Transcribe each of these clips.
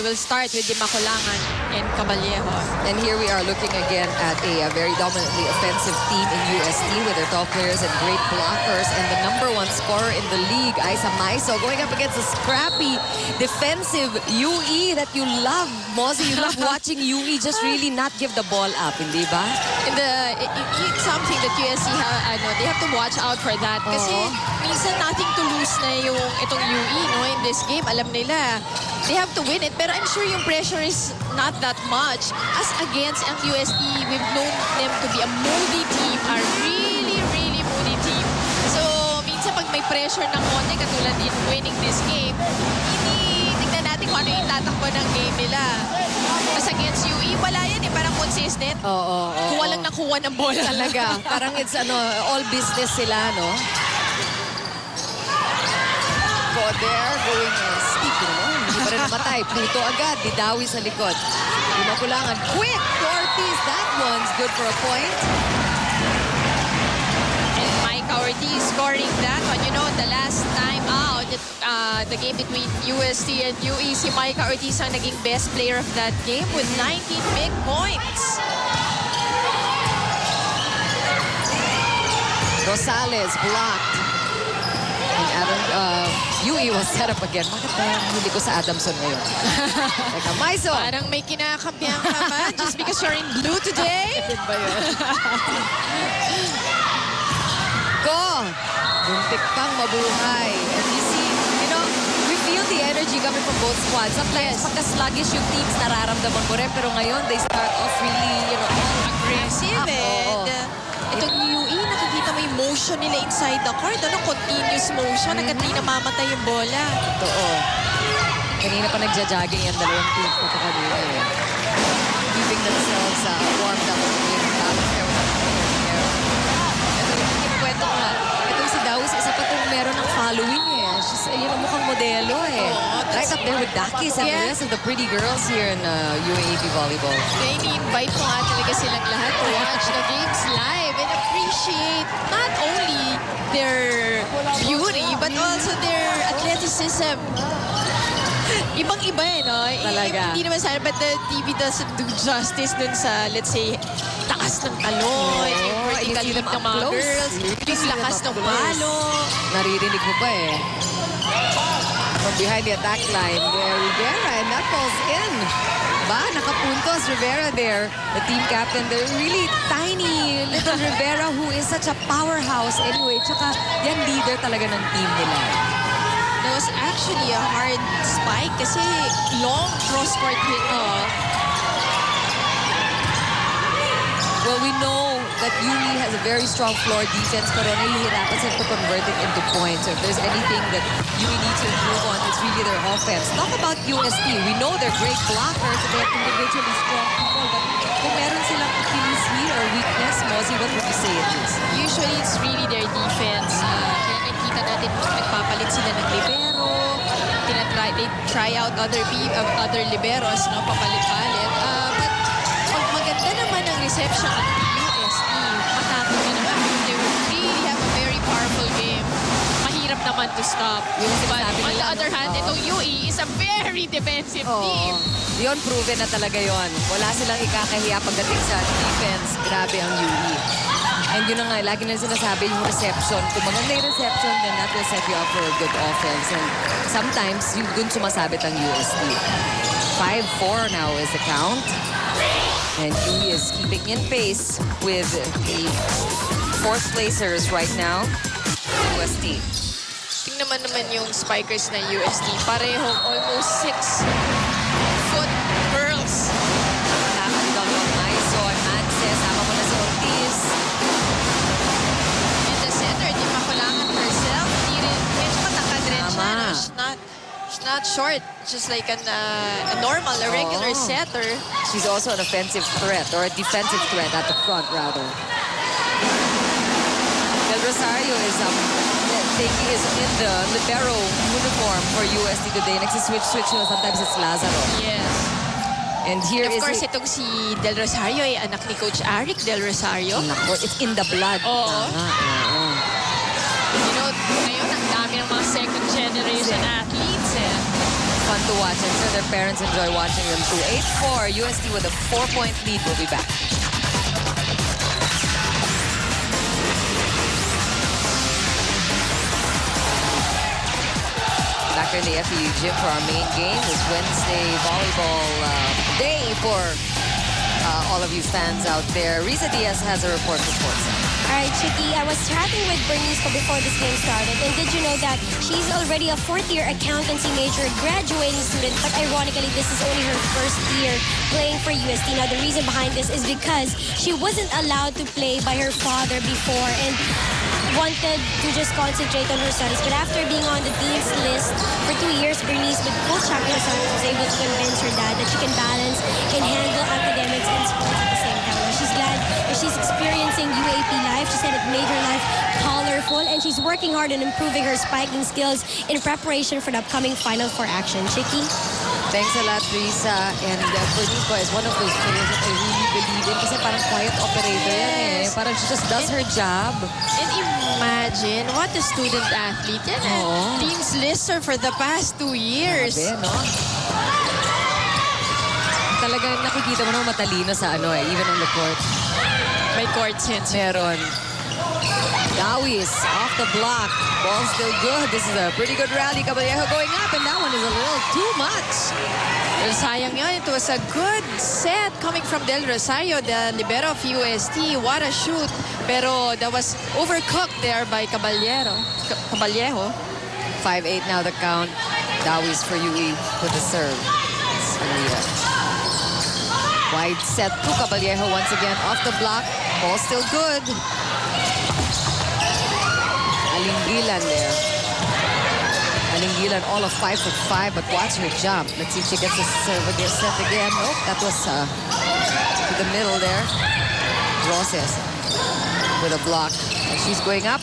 We'll start with Di Maculangan and Caballejo. And here we are looking again at a very dominantly offensive team in UST with their top players and great blockers. And the #1 scorer in the league, Isa Maiso, going up against a scrappy defensive UE that you love. Mozzie, you love watching UE just really not give the ball up, hindi ba? And it's something that USC they have to watch out for that. Kasi minsan nothing to lose na yung itong UE in this game. Alam nila, they have to win it. Pero I'm sure yung pressure is not that much. As against ang UST, we've known them to be a moody team, a really, really moody team. So, minsan pag may pressure ng konti, katulad din winning this game, tignan natin kung ano yung tatakbo ng game nila. As against UE, wala yan eh. Parang consistent. Kuha lang nakuha ng bola. Talaga. Parang it's all business sila, no? Go there, going steep, hindi pa rin namatay. Pluto agad, didawi sa likod. Di Maculangan, quick to Ortiz. That one's good for a point. And Mike Ortiz scoring that one. You know, the last time out, the game between UST and UE, si Mike Ortiz ang naging best player of that game with 19 big points. Rosales blocked. And UE was set up again. Bakit ba hindi ko sa Adamson ngayon? Teka, Maiso! Parang may kinakampihan ka ba just because you're in blue today? Ba yun? Go! Buntik pang mabuhay. And you see, we feel the energy coming from both squads. Sometimes pagka-sluggish yung teams, nararamdaman mo rin. Pero ngayon, they start off really, aggressive. Itong UE, nakikita mo yung motion nila inside the court. Continuous motion. Agad di namamatay yung bola. Totoo. Kanina pa nagja-jogging yung dalawang teams ko pa kanina eh. Keeping themselves warmed up with balance there with the ito yung kinukwento ko nga. Itong si Dawis, isa pa itong meron ng following eh. She's mukhang modelo eh. Right up there with Dakis and the rest of the pretty girls here in UAAP Volleyball. Kaya ini-invite ko nga talaga silang lahat to watch the games live and appreciate not only their beauty but also their athleticism. Ibang-iba no? Talaga. Hindi naman sana, but the TV doesn't do justice dun sa, let's say, taas ng talon, yung vertical leap ng mga girls, yung lakas ng palo. Naririnig mo pa eh. From behind the attack line, there Rivera, and that falls in. Nakapuntos Rivera there, the team captain. The really tiny little Rivera who is such a powerhouse anyway. Tsaka yan leader talaga ng team nila. That was actually a hard spike kasi long cross-court hit. Well, we know that UE has a very strong floor defense, pero nahihirapan sila to convert it into points. So if there's anything that UE needs to improve on, it's really their offense. Talk about UST. We know they're great blockers, and they're individually strong people, but kung meron silang Achilles heel or weakness, Mozzie, what would you say it is? Usually, it's really their defense. Kaya nakikita natin nagpapalit sila ng libero. They try out other liberos, papalit-palit. But pag maganda naman ang reception ng UST, matakot na naman. They will really have a very powerful game. Mahirap naman to stop. But on the other hand, itong UE is a very defensive team. Yun, proven na talaga yon. Wala silang ikakahiya pagdating sa defense. Grabe ang UE. And yun na nga, lagi na sinasabi yung reception. Kung maganda yung reception, then that will set you up for a good offense. And sometimes, yung dun sumasabit ang UST. 5-4 now is the count. And UE is keeping in pace with the fourth placers right now. UST. Tingnan naman yung spikers ng UST. Parehong almost 6-foot girls. Nakakandang ng Maiso and Manses. Sama mo na si Ortiz. And the center, Di Maculangan herself. Medyo matangkad rin siya. She's not short. Just like a regular setter. She's also an offensive threat, or a defensive threat at the front, rather. Del Rosario is in the libero uniform for UST today. Nagsiswitch na. Sometimes it's Lazaro. Yes. And here of course, itong si Del Rosario ay anak ni Coach Arik Del Rosario. Nako, it's in the blood. You know, ngayon ang dami ng mga second generation athletes. fun to watch. I'm sure their parents enjoy watching them too. 8-4, UST with a 4-point lead. We'll be back. Back in the FEU gym for our main game. This Wednesday volleyball day for all of you fans out there. Risa Diaz has a report for Sports. All right, Chicky, I was chatting with Bernice before this game started, and did you know that she's already a fourth-year accountancy major graduating student, but ironically, this is only her first year playing for UST. Now, the reason behind this is because she wasn't allowed to play by her father before and wanted to just concentrate on her studies. But after being on the dean's list for 2 years, Bernice, with Coach Chakra Santos, was able to convince her dad that she can balance and handle academics and sports at the same time. Now, she's glad that she's experiencing UAAP life. She said it made her life colorful, and she's working hard on improving her spiking skills in preparation for the upcoming Final Four action. Chicky? Thanks a lot, Risa. And Bernice is one of those players that I really believe in kasi parang quiet operator yan eh. Parang she just does her job. And imagine, what a student athlete. Yan team's lister for the past 2 years. Grabe, no? Talagang nakikita mo naman matalino sa even on the court. May court sense. Meron. Dawis off the block. Ball still good. This is a pretty good rally. Caballero going up, and that one is a little too much. Well, sayang nga, it was a good set coming from Del Rosario, the libero of UST. What a shoot. Pero that was overcooked there by Caballero. 5-8 now the count. Dawis for UE with the serve. Wide set to Caballero once again off the block. Ball still good. Alinggilan there. Alinggilan all of 5'5", but watch her jump. Let's see if she gets the serve again, set again. Nope, that was to the middle there. Roses with a block. And she's going up.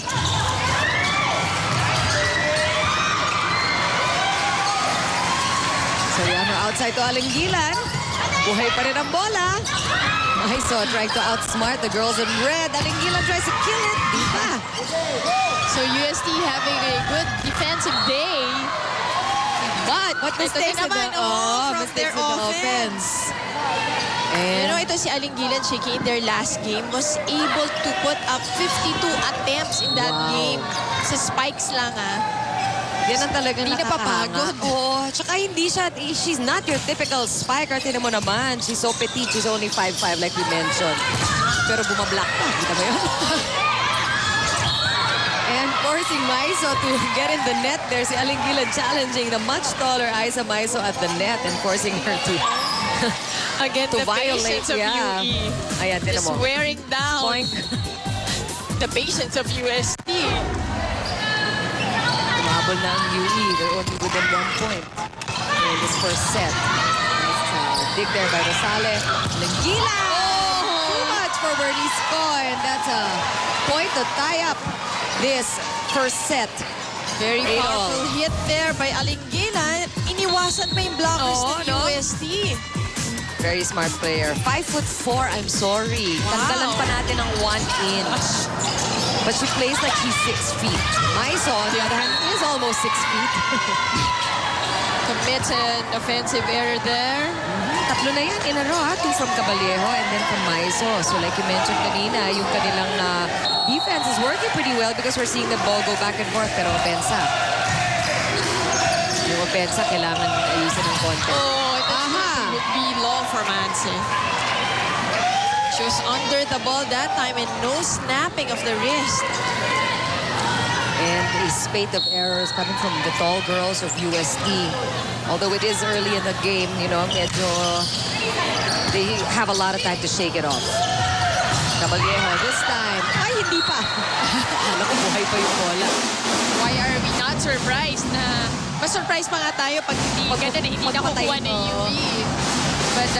Soriano outside to Alinggilan. Buhay pa rin ang bola. Maiso trying to outsmart the girls in red. Alinggilan tries to kill it. Diba? So UST having a good defensive day. But What ito din naman from their offense. And Ito si Alinggilan, Chicky, in their last game, was able to put up 52 attempts in that game. Sa spikes lang, yan ang talagang Hindi napapagod. Oo, tsaka she's not your typical spiker. Tinan mo naman, she's so petite. She's only 5'5", like we mentioned. Pero bumablock pa. Kita mo yun? And forcing Maiso to get in the net there. Si Alinggilan challenging the much taller Isa Maiso at the net and forcing her to Again, to the violate. patience of UE. Ayan, tinan Just mo. wearing down Point. the patience of UST. Tumabol na ang UE. They're only within 1 point in this first set. Nice dig there by Rosales. Alinggilan! Too much for Bernice Ko, and that's a point to tie up this first set. Very 8-all. powerful hit there by Alinggilan. Iniwasan pa yung blockers ng UST. Very smart player. 5'4", I'm sorry. Wow. Tanggalan pa natin ng 1 inch. But she plays like she's 6 feet. Maiso, on the other hand, is almost 6 feet. Commits an offensive error there. Tatlo na yan in a row, 2 from Caballero and then from Maiso. So like you mentioned kanina, yung kanilang defense is working pretty well because we're seeing the ball go back and forth. Pero opensa. Yung opensa, kailangan ayusin ng konti. It would be long for Mansi. She was under the ball that time and no snapping of the wrist. And a spate of errors coming from the tall girls of UST. Although it is early in the game, medyo they have a lot of time to shake it off. Caballero this time. Ay, hindi pa. Alam ko, buhay pa yung bola. Why are we not surprised na... Mas surprised pa nga tayo pag hindi nakukuha ng UV. But